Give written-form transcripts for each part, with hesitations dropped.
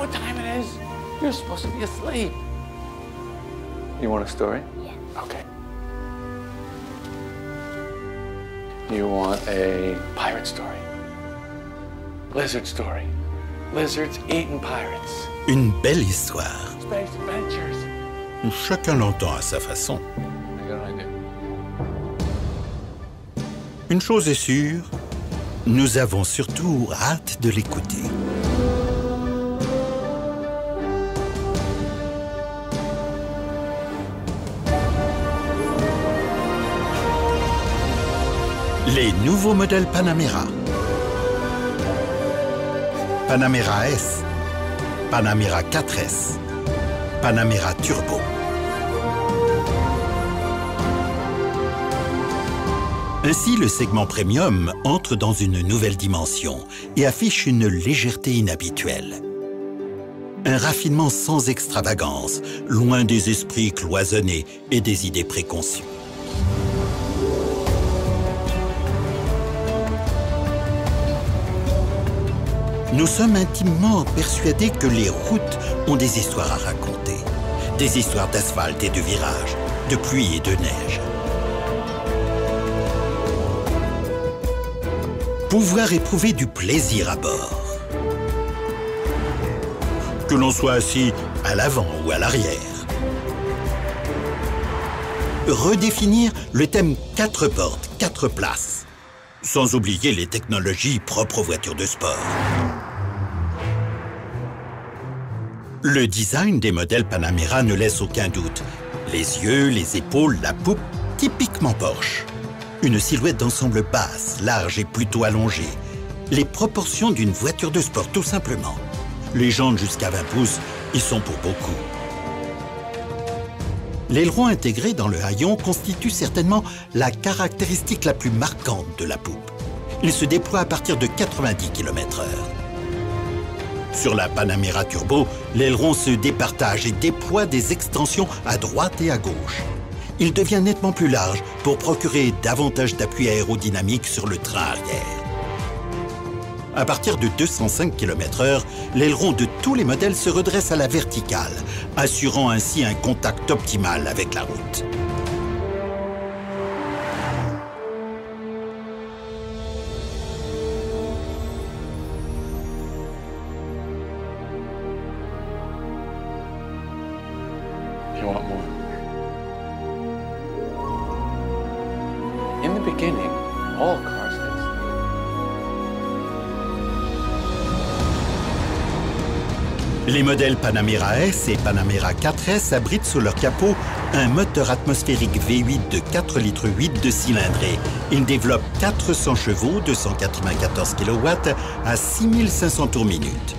what time it is? You're supposed to be asleep. You want a story? Yeah. Okay. You want a pirate story? Lizard story. Lizards eating pirates. Une belle histoire. Space adventures. Chacun l'entend à sa façon. I got an idea. Une chose est sûre, nous avons surtout hâte de l'écouter. Les nouveaux modèles Panamera. Panamera S, Panamera 4S, Panamera Turbo. Ainsi, le segment premium entre dans une nouvelle dimension et affiche une légèreté inhabituelle. Un raffinement sans extravagance, loin des esprits cloisonnés et des idées préconçues. Nous sommes intimement persuadés que les routes ont des histoires à raconter. Des histoires d'asphalte et de virages, de pluie et de neige. Pouvoir éprouver du plaisir à bord. Que l'on soit assis à l'avant ou à l'arrière. Redéfinir le thème 4 portes, 4 places. Sans oublier les technologies propres aux voitures de sport. Le design des modèles Panamera ne laisse aucun doute. Les yeux, les épaules, la poupe, typiquement Porsche. Une silhouette d'ensemble basse, large et plutôt allongée. Les proportions d'une voiture de sport, tout simplement. Les jantes jusqu'à 20 pouces, ils sont pour beaucoup. L'aileron intégré dans le haillon constitue certainement la caractéristique la plus marquante de la poupe. Il se déploie à partir de 90 km/h. Sur la Panamera Turbo, l'aileron se départage et déploie des extensions à droite et à gauche. Il devient nettement plus large pour procurer davantage d'appui aérodynamique sur le train arrière. À partir de 205 km/h, l'aileron de tous les modèles se redresse à la verticale, assurant ainsi un contact optimal avec la route. You want more? In the beginning, all cars had sleep. Les modèles Panamera S et Panamera 4S abritent sous leur capot un moteur atmosphérique V8 de 4,8 litres de cylindrée. Il développe 400 chevaux, 294 kW à 6500 tours minute.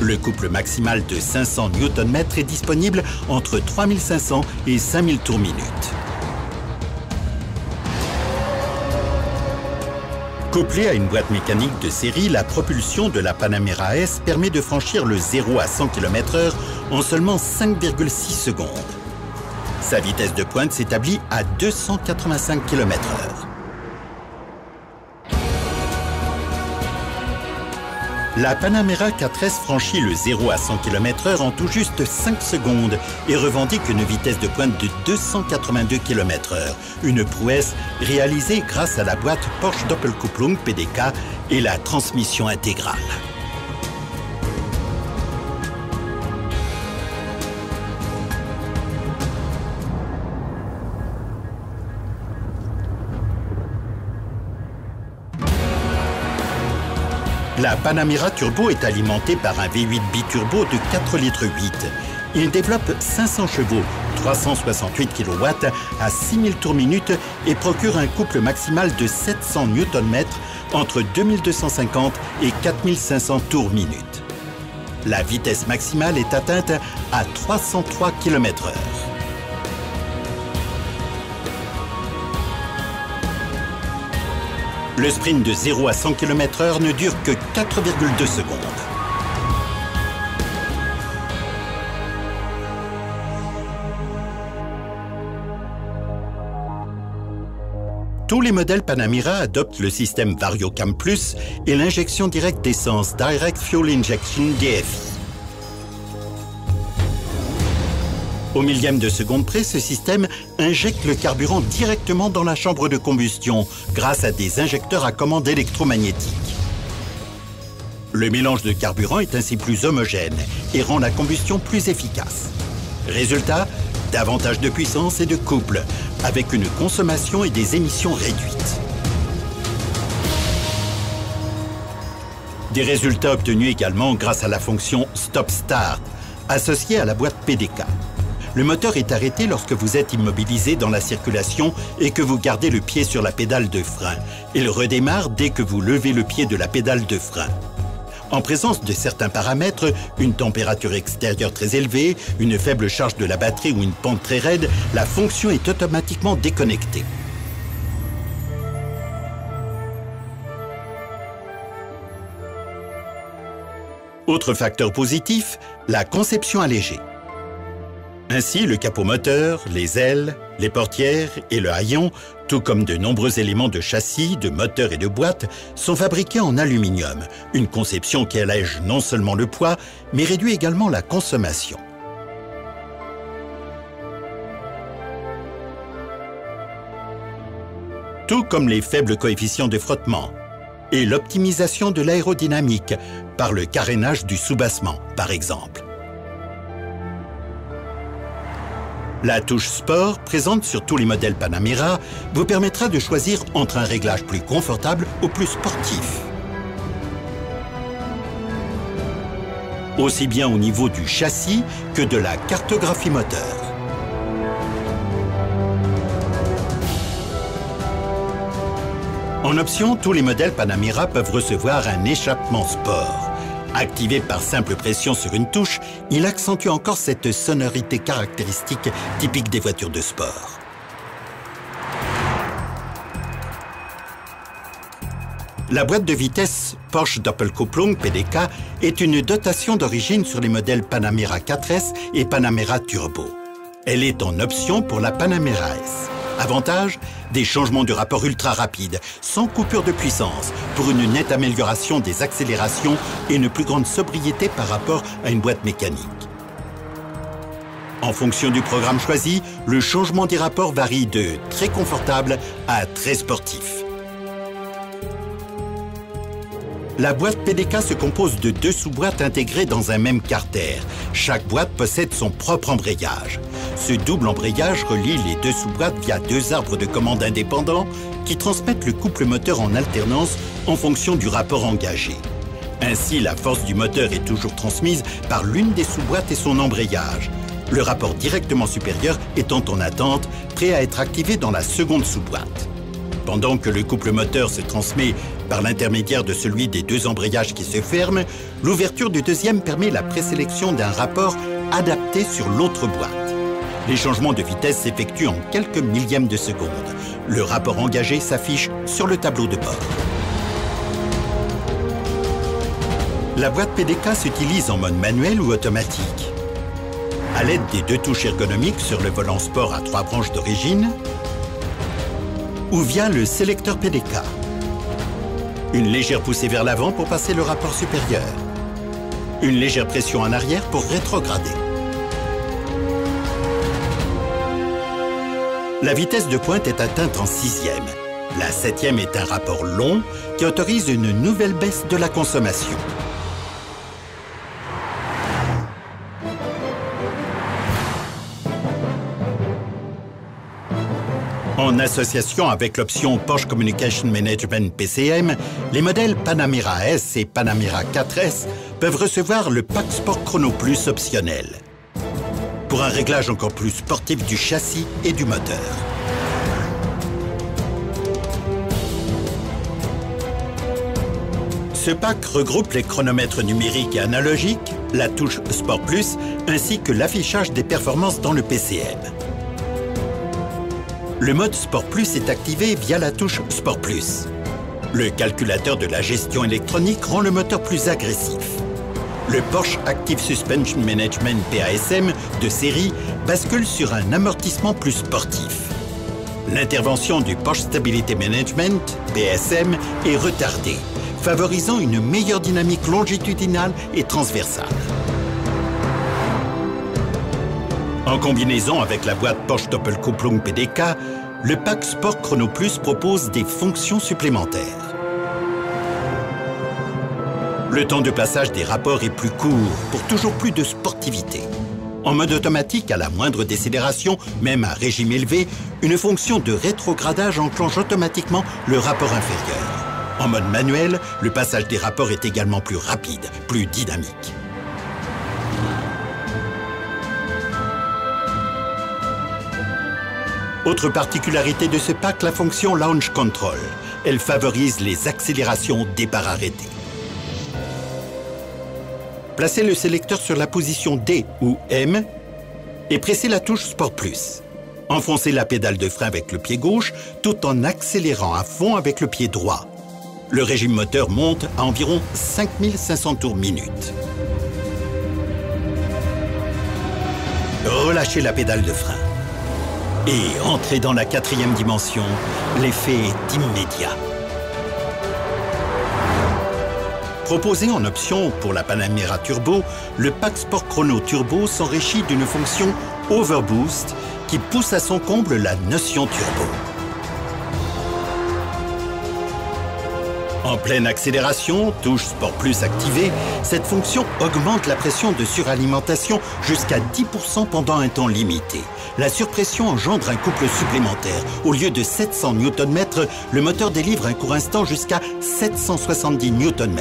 Le couple maximal de 500 Nm est disponible entre 3500 et 5000 tours minute. Couplée à une boîte mécanique de série, la propulsion de la Panamera S permet de franchir le 0 à 100 km/h en seulement 5,6 secondes. Sa vitesse de pointe s'établit à 285 km/h. La Panamera 4S franchit le 0 à 100 km/h en tout juste 5 secondes et revendique une vitesse de pointe de 282 km/h, une prouesse réalisée grâce à la boîte Porsche Doppelkupplung PDK et la transmission intégrale. La Panamera Turbo est alimentée par un V8 biturbo de 4,8 litres. Il développe 500 chevaux, 368 kW à 6000 tours minute et procure un couple maximal de 700 Nm entre 2250 et 4500 tours minute. La vitesse maximale est atteinte à 303 km/h. Le sprint de 0 à 100 km/h ne dure que 4,2 secondes. Tous les modèles Panamera adoptent le système VarioCam Plus et l'injection directe d'essence Direct Fuel Injection DFI. Au millième de seconde près, ce système injecte le carburant directement dans la chambre de combustion grâce à des injecteurs à commande électromagnétique. Le mélange de carburant est ainsi plus homogène et rend la combustion plus efficace. Résultat, davantage de puissance et de couple, avec une consommation et des émissions réduites. Des résultats obtenus également grâce à la fonction Stop Start, associée à la boîte PDK. Le moteur est arrêté lorsque vous êtes immobilisé dans la circulation et que vous gardez le pied sur la pédale de frein. Il redémarre dès que vous levez le pied de la pédale de frein. En présence de certains paramètres, une température extérieure très élevée, une faible charge de la batterie ou une pente très raide, la fonction est automatiquement déconnectée. Autre facteur positif, la conception allégée. Ainsi, le capot moteur, les ailes, les portières et le haillon, tout comme de nombreux éléments de châssis, de moteur et de boîte, sont fabriqués en aluminium, une conception qui allège non seulement le poids, mais réduit également la consommation. Tout comme les faibles coefficients de frottement et l'optimisation de l'aérodynamique par le carénage du soubassement, par exemple. La touche Sport, présente sur tous les modèles Panamera, vous permettra de choisir entre un réglage plus confortable ou plus sportif. Aussi bien au niveau du châssis que de la cartographie moteur. En option, tous les modèles Panamera peuvent recevoir un échappement sport. Activé par simple pression sur une touche, il accentue encore cette sonorité caractéristique typique des voitures de sport. La boîte de vitesse Porsche Doppelkupplung PDK est une dotation d'origine sur les modèles Panamera 4S et Panamera Turbo. Elle est en option pour la Panamera S. Avantage, des changements de rapport ultra rapides, sans coupure de puissance, pour une nette amélioration des accélérations et une plus grande sobriété par rapport à une boîte mécanique. En fonction du programme choisi, le changement des rapports varie de très confortable à très sportif. La boîte PDK se compose de 2 sous-boîtes intégrées dans un même carter. Chaque boîte possède son propre embrayage. Ce double embrayage relie les 2 sous-boîtes via 2 arbres de commande indépendants qui transmettent le couple moteur en alternance en fonction du rapport engagé. Ainsi, la force du moteur est toujours transmise par l'une des sous-boîtes et son embrayage. Le rapport directement supérieur étant en attente, prêt à être activé dans la seconde sous-boîte. Pendant que le couple moteur se transmet par l'intermédiaire de celui des 2 embrayages qui se ferment, l'ouverture du deuxième permet la présélection d'un rapport adapté sur l'autre boîte. Les changements de vitesse s'effectuent en quelques millièmes de seconde. Le rapport engagé s'affiche sur le tableau de bord. La boîte PDK s'utilise en mode manuel ou automatique. À l'aide des 2 touches ergonomiques sur le volant sport à 3 branches d'origine, ou via le sélecteur PDK. Une légère poussée vers l'avant pour passer le rapport supérieur. Une légère pression en arrière pour rétrograder. La vitesse de pointe est atteinte en 6e. La 7e est un rapport long qui autorise une nouvelle baisse de la consommation. En association avec l'option Porsche Communication Management PCM, les modèles Panamera S et Panamera 4S peuvent recevoir le Pack Sport Chrono Plus optionnel, pour un réglage encore plus sportif du châssis et du moteur. Ce pack regroupe les chronomètres numériques et analogiques, la touche Sport Plus, ainsi que l'affichage des performances dans le PCM. Le mode Sport Plus est activé via la touche Sport Plus. Le calculateur de la gestion électronique rend le moteur plus agressif. Le Porsche Active Suspension Management PASM de série bascule sur un amortissement plus sportif. L'intervention du Porsche Stability Management PSM est retardée, favorisant une meilleure dynamique longitudinale et transversale. En En combinaison avec la boîte Porsche Doppelkupplung PDK, le pack Sport Chrono Plus propose des fonctions supplémentaires. Le temps de passage des rapports est plus court pour toujours plus de sportivité. En mode automatique, à la moindre décélération, même à régime élevé, une fonction de rétrogradage enclenche automatiquement le rapport inférieur. En mode manuel, le passage des rapports est également plus rapide, plus dynamique. Autre particularité de ce pack, la fonction Launch Control. Elle favorise les accélérations départ arrêté. Placez le sélecteur sur la position D ou M et pressez la touche Sport Plus. Enfoncez la pédale de frein avec le pied gauche tout en accélérant à fond avec le pied droit. Le régime moteur monte à environ 5500 tours minute. Relâchez la pédale de frein. Et entrez dans la 4e dimension, l'effet est immédiat. Proposé en option pour la Panamera Turbo, le pack Sport Chrono Turbo s'enrichit d'une fonction Overboost qui pousse à son comble la notion turbo. En pleine accélération, touche Sport Plus activée, cette fonction augmente la pression de suralimentation jusqu'à 10% pendant un temps limité. La surpression engendre un couple supplémentaire. Au lieu de 700 Nm, le moteur délivre un court instant jusqu'à 770 Nm.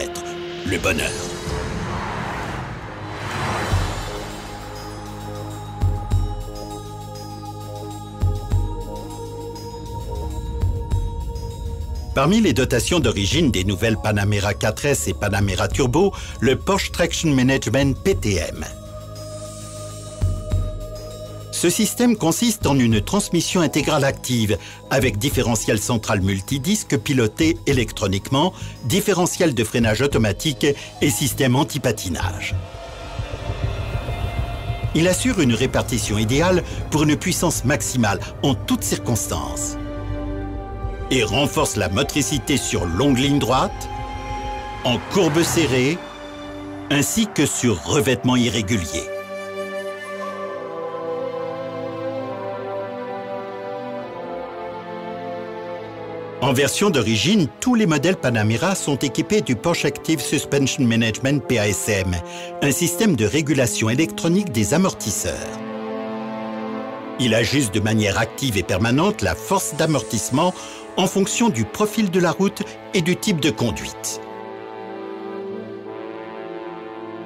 Le bonheur. Parmi les dotations d'origine des nouvelles Panamera 4S et Panamera Turbo, le Porsche Traction Management PTM. Ce système consiste en une transmission intégrale active, avec différentiel central multidisque piloté électroniquement, différentiel de freinage automatique et système anti-patinage. Il assure une répartition idéale pour une puissance maximale en toutes circonstances et renforce la motricité sur longue ligne droite, en courbe serrée, ainsi que sur revêtement irrégulier. En version d'origine, tous les modèles Panamera sont équipés du Porsche Active Suspension Management PASM, un système de régulation électronique des amortisseurs. Il ajuste de manière active et permanente la force d'amortissement en fonction du profil de la route et du type de conduite.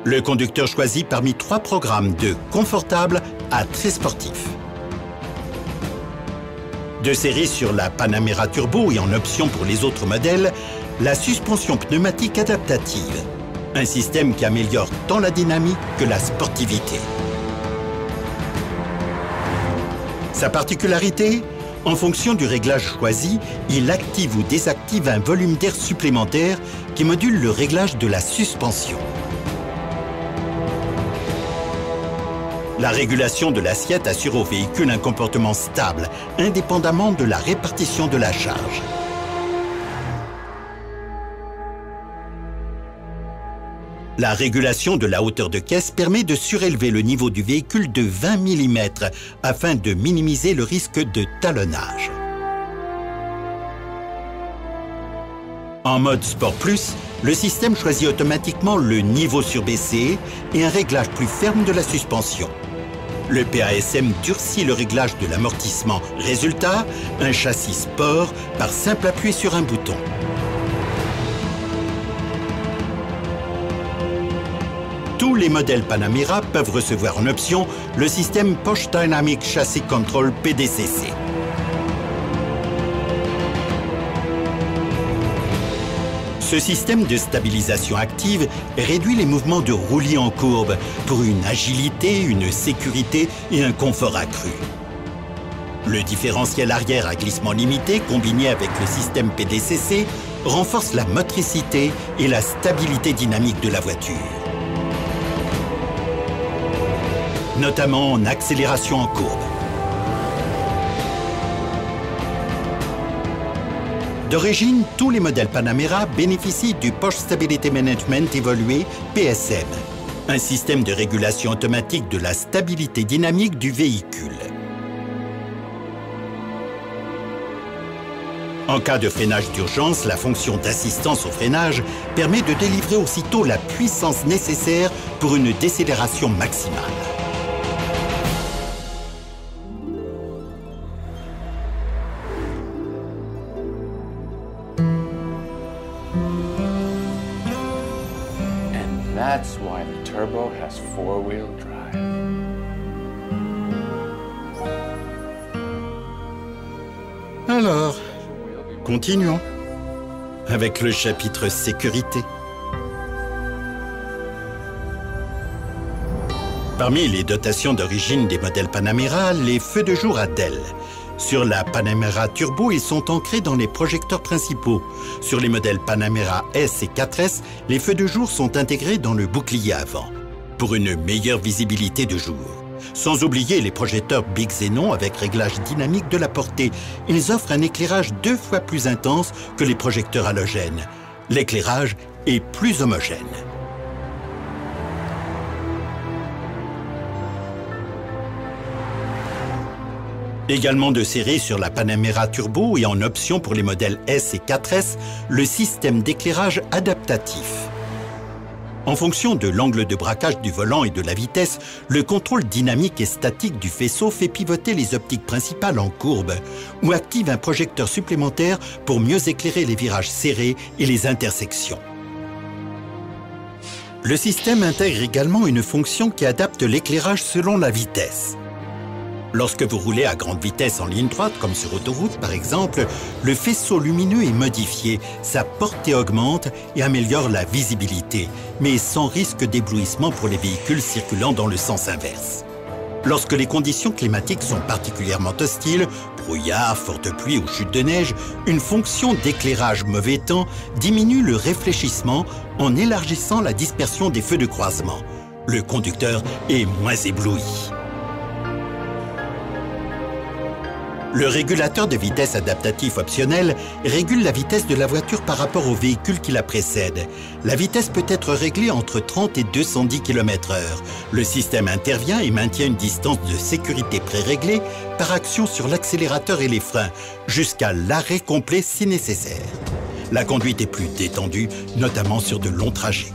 Le conducteur choisit parmi 3 programmes de confortable à très sportif. De série sur la Panamera Turbo et en option pour les autres modèles, la suspension pneumatique adaptative, un système qui améliore tant la dynamique que la sportivité. Sa particularité, en fonction du réglage choisi, il active ou désactive un volume d'air supplémentaire qui module le réglage de la suspension. La régulation de l'assiette assure au véhicule un comportement stable, indépendamment de la répartition de la charge. La régulation de la hauteur de caisse permet de surélever le niveau du véhicule de 20 mm afin de minimiser le risque de talonnage. En mode Sport Plus, le système choisit automatiquement le niveau surbaissé et un réglage plus ferme de la suspension. Le PASM durcit le réglage de l'amortissement. Résultat, un châssis sport par simple appui sur un bouton. Tous les modèles Panamera peuvent recevoir en option le système Porsche Dynamic Chassis Control PDCC. Ce système de stabilisation active réduit les mouvements de roulis en courbe pour une agilité, une sécurité et un confort accru. Le différentiel arrière à glissement limité combiné avec le système PDCC renforce la motricité et la stabilité dynamique de la voiture. Notamment en accélération en courbe. D'origine, tous les modèles Panamera bénéficient du Porsche Stability Management évolué PSM. un système de régulation automatique de la stabilité dynamique du véhicule. En cas de freinage d'urgence, la fonction d'assistance au freinage permet de délivrer aussitôt la puissance nécessaire pour une décélération maximale. And that's why the turbo has four-wheel drive. Alors, continuons avec le chapitre sécurité. Parmi les dotations d'origine des modèles Panamera, les feux de jour à DEL. Sur la Panamera Turbo, ils sont ancrés dans les projecteurs principaux. Sur les modèles Panamera S et 4S, les feux de jour sont intégrés dans le bouclier avant, pour une meilleure visibilité de jour. Sans oublier les projecteurs Big Xenon avec réglage dynamique de la portée. Ils offrent un éclairage 2 fois plus intense que les projecteurs halogènes. L'éclairage est plus homogène. Également de série sur la Panamera Turbo et en option pour les modèles S et 4S, le système d'éclairage adaptatif. En fonction de l'angle de braquage du volant et de la vitesse, le contrôle dynamique et statique du faisceau fait pivoter les optiques principales en courbe ou active un projecteur supplémentaire pour mieux éclairer les virages serrés et les intersections. Le système intègre également une fonction qui adapte l'éclairage selon la vitesse. Lorsque vous roulez à grande vitesse en ligne droite, comme sur autoroute par exemple, le faisceau lumineux est modifié, sa portée augmente et améliore la visibilité, mais sans risque d'éblouissement pour les véhicules circulant dans le sens inverse. Lorsque les conditions climatiques sont particulièrement hostiles, brouillard, forte pluie ou chute de neige, une fonction d'éclairage mauvais temps diminue le réfléchissement en élargissant la dispersion des feux de croisement. Le conducteur est moins ébloui. Le régulateur de vitesse adaptatif optionnel régule la vitesse de la voiture par rapport au véhicule qui la précède. La vitesse peut être réglée entre 30 et 210 km/h. Le système intervient et maintient une distance de sécurité préréglée par action sur l'accélérateur et les freins, jusqu'à l'arrêt complet si nécessaire. La conduite est plus détendue, notamment sur de longs trajets.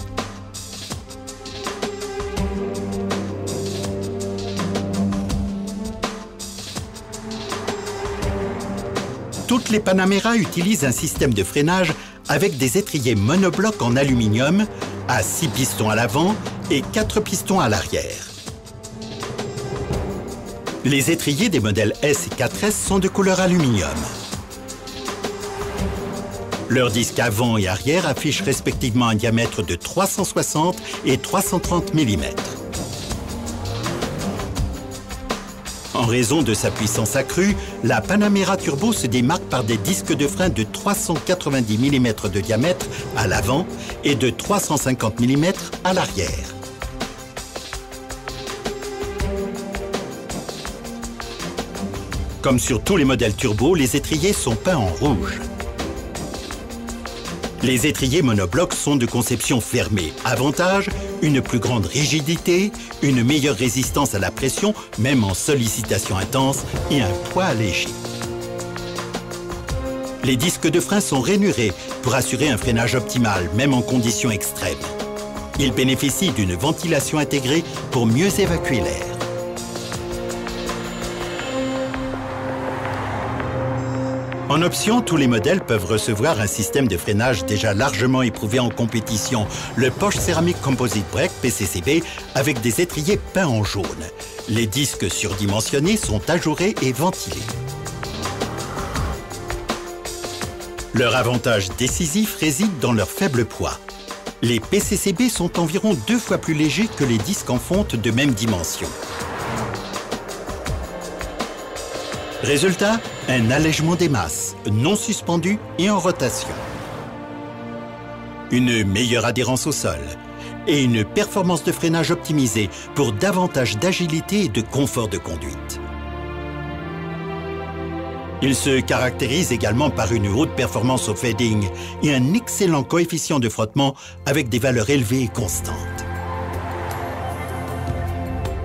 Toutes les Panamera utilisent un système de freinage avec des étriers monoblocs en aluminium à 6 pistons à l'avant et 4 pistons à l'arrière. Les étriers des modèles S et 4S sont de couleur aluminium. Leurs disques avant et arrière affichent respectivement un diamètre de 360 et 330 mm. En raison de sa puissance accrue, la Panamera Turbo se démarque par des disques de frein de 390 mm de diamètre à l'avant et de 350 mm à l'arrière. Comme sur tous les modèles turbo, les étriers sont peints en rouge. Les étriers monoblocs sont de conception fermée. Avantage, une plus grande rigidité, une meilleure résistance à la pression, même en sollicitation intense, et un poids léger. Les disques de frein sont rainurés pour assurer un freinage optimal, même en conditions extrêmes. Ils bénéficient d'une ventilation intégrée pour mieux évacuer l'air. En option, tous les modèles peuvent recevoir un système de freinage déjà largement éprouvé en compétition, le Porsche Ceramic Composite Brake PCCB, avec des étriers peints en jaune. Les disques surdimensionnés sont ajourés et ventilés. Leur avantage décisif réside dans leur faible poids. Les PCCB sont environ 2 fois plus légers que les disques en fonte de même dimension. Résultat, un allègement des masses, non suspendu et en rotation. Une meilleure adhérence au sol et une performance de freinage optimisée pour davantage d'agilité et de confort de conduite. Il se caractérise également par une haute performance au fading et un excellent coefficient de frottement avec des valeurs élevées et constantes.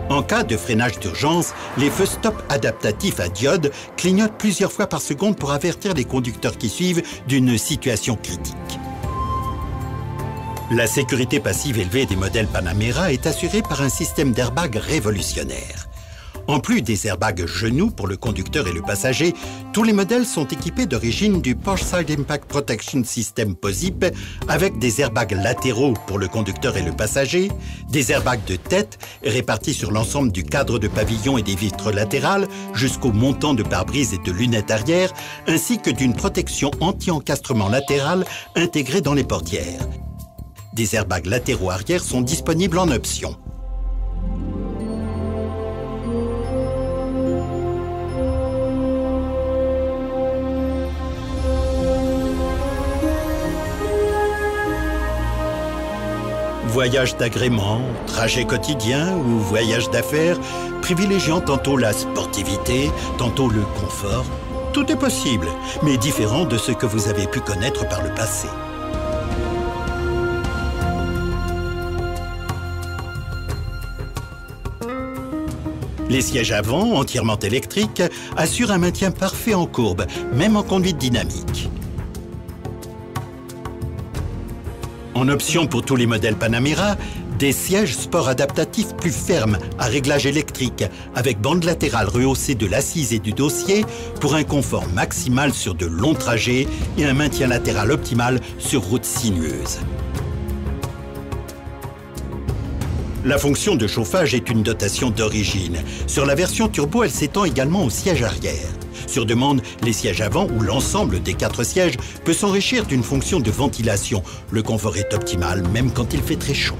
En cas de freinage d'urgence, les feux stop adaptatifs à diode clignotent plusieurs fois par seconde pour avertir les conducteurs qui suivent d'une situation critique. La sécurité passive élevée des modèles Panamera est assurée par un système d'airbag révolutionnaire. En plus des airbags genoux pour le conducteur et le passager, tous les modèles sont équipés d'origine du Porsche Side Impact Protection System POSIP avec des airbags latéraux pour le conducteur et le passager, des airbags de tête répartis sur l'ensemble du cadre de pavillon et des vitres latérales jusqu'au montant de pare-brise et de lunettes arrière, ainsi que d'une protection anti-encastrement latérale intégrée dans les portières. Des airbags latéraux arrière sont disponibles en option. Voyage d'agrément, trajet quotidien ou voyage d'affaires, privilégiant tantôt la sportivité, tantôt le confort, tout est possible, mais différent de ce que vous avez pu connaître par le passé. Les sièges avant, entièrement électriques, assurent un maintien parfait en courbe, même en conduite dynamique. En option pour tous les modèles Panamera, des sièges sport adaptatifs plus fermes à réglage électrique avec bande latérale rehaussée de l'assise et du dossier pour un confort maximal sur de longs trajets et un maintien latéral optimal sur routes sinueuses. La fonction de chauffage est une dotation d'origine. Sur la version turbo, elle s'étend également au siège arrière. Sur demande, les sièges avant ou l'ensemble des 4 sièges peut s'enrichir d'une fonction de ventilation. Le confort est optimal même quand il fait très chaud.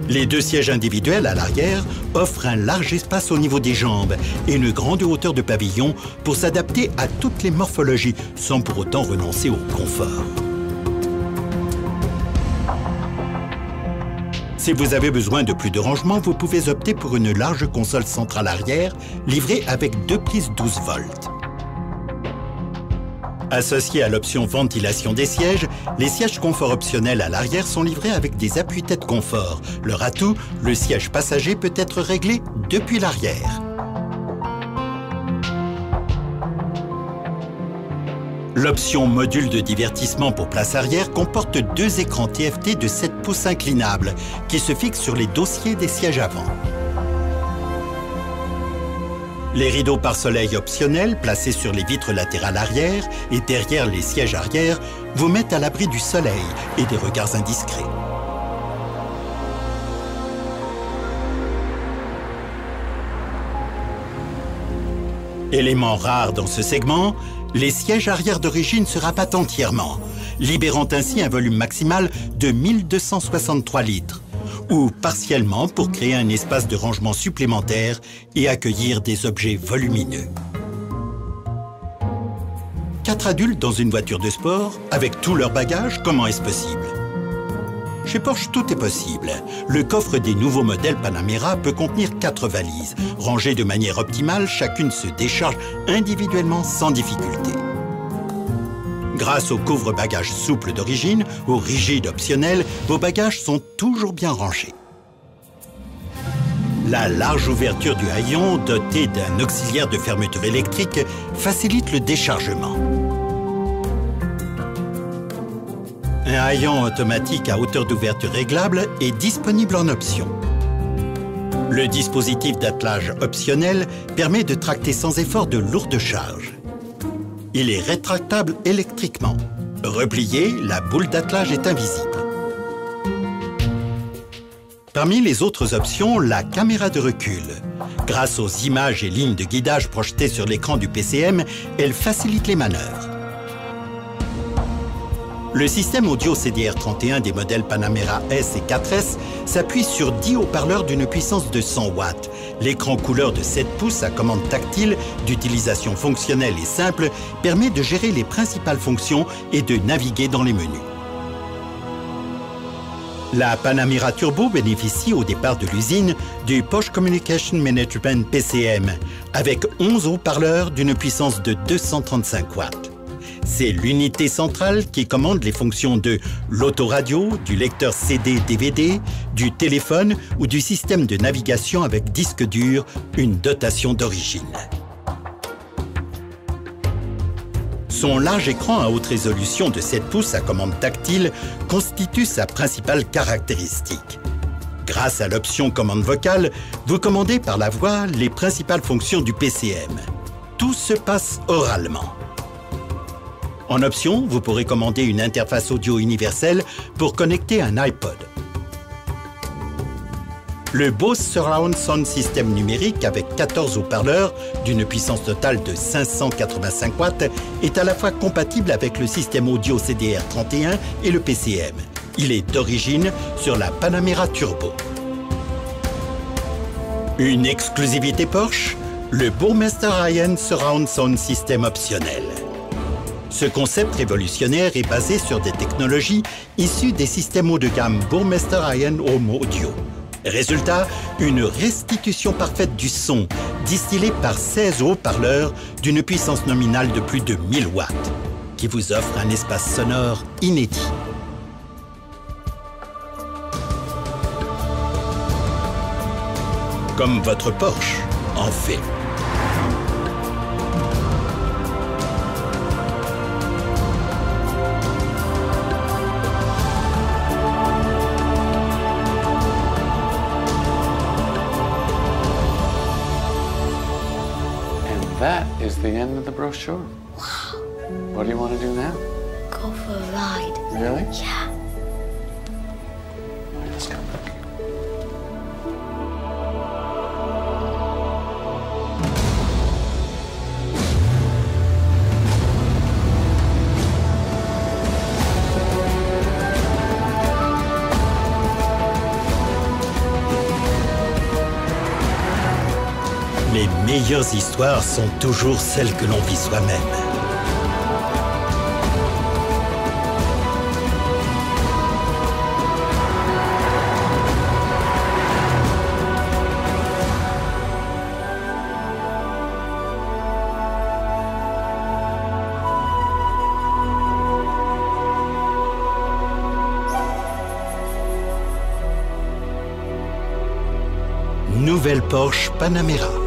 Les 2 sièges individuels à l'arrière offrent un large espace au niveau des jambes et une grande hauteur de pavillon pour s'adapter à toutes les morphologies sans pour autant renoncer au confort. Si vous avez besoin de plus de rangement, vous pouvez opter pour une large console centrale arrière livrée avec 2 prises 12 volts. Associés à l'option ventilation des sièges, les sièges confort optionnels à l'arrière sont livrés avec des appuis-têtes confort. Leur atout, le siège passager peut être réglé depuis l'arrière. L'option module de divertissement pour place arrière comporte 2 écrans TFT de 7 pouces inclinables qui se fixent sur les dossiers des sièges avant. Les rideaux pare-soleil optionnels placés sur les vitres latérales arrière et derrière les sièges arrière vous mettent à l'abri du soleil et des regards indiscrets. Élément rare dans ce segment, les sièges arrière d'origine se rabattent entièrement, libérant ainsi un volume maximal de 1263 litres, ou partiellement pour créer un espace de rangement supplémentaire et accueillir des objets volumineux. 4 adultes dans une voiture de sport, avec tous leurs bagages, comment est-ce possible? Chez Porsche, tout est possible. Le coffre des nouveaux modèles Panamera peut contenir 4 valises. Rangées de manière optimale, chacune se décharge individuellement sans difficulté. Grâce au couvre-bagages souple d'origine, au rigide optionnel, vos bagages sont toujours bien rangés. La large ouverture du haillon, dotée d'un auxiliaire de fermeture électrique, facilite le déchargement. Un haillon automatique à hauteur d'ouverture réglable est disponible en option. Le dispositif d'attelage optionnel permet de tracter sans effort de lourdes charges. Il est rétractable électriquement. Replié, la boule d'attelage est invisible. Parmi les autres options, la caméra de recul. Grâce aux images et lignes de guidage projetées sur l'écran du PCM, elle facilite les manœuvres. Le système audio CDR31 des modèles Panamera S et 4S s'appuie sur 10 haut-parleurs d'une puissance de 100 watts. L'écran couleur de 7 pouces à commande tactile, d'utilisation fonctionnelle et simple, permet de gérer les principales fonctions et de naviguer dans les menus. La Panamera Turbo bénéficie au départ de l'usine du Porsche Communication Management PCM avec 11 haut-parleurs d'une puissance de 235 watts. C'est l'unité centrale qui commande les fonctions de l'autoradio, du lecteur CD-DVD, du téléphone ou du système de navigation avec disque dur, une dotation d'origine. Son large écran à haute résolution de 7 pouces à commande tactile constitue sa principale caractéristique. Grâce à l'option commande vocale, vous commandez par la voix les principales fonctions du PCM. Tout se passe oralement. En option, vous pourrez commander une interface audio universelle pour connecter un iPod. Le Bose Surround Sound System numérique avec 14 haut-parleurs d'une puissance totale de 585 watts est à la fois compatible avec le système audio CDR31 et le PCM. Il est d'origine sur la Panamera Turbo. Une exclusivité Porsche, le Burmester High-End Surround Sound System optionnel. Ce concept révolutionnaire est basé sur des technologies issues des systèmes haut de gamme Burmester High-End Home Audio. Résultat, une restitution parfaite du son, distillé par 16 haut-parleurs d'une puissance nominale de plus de 1000 watts, qui vous offre un espace sonore inédit. Comme votre Porsche en fait. That is the end of the brochure. Wow. What do you want to do now? Go for a ride. Really? Yeah. Let's come back. Les meilleures histoires sont toujours celles que l'on vit soi-même. Nouvelle Porsche Panamera.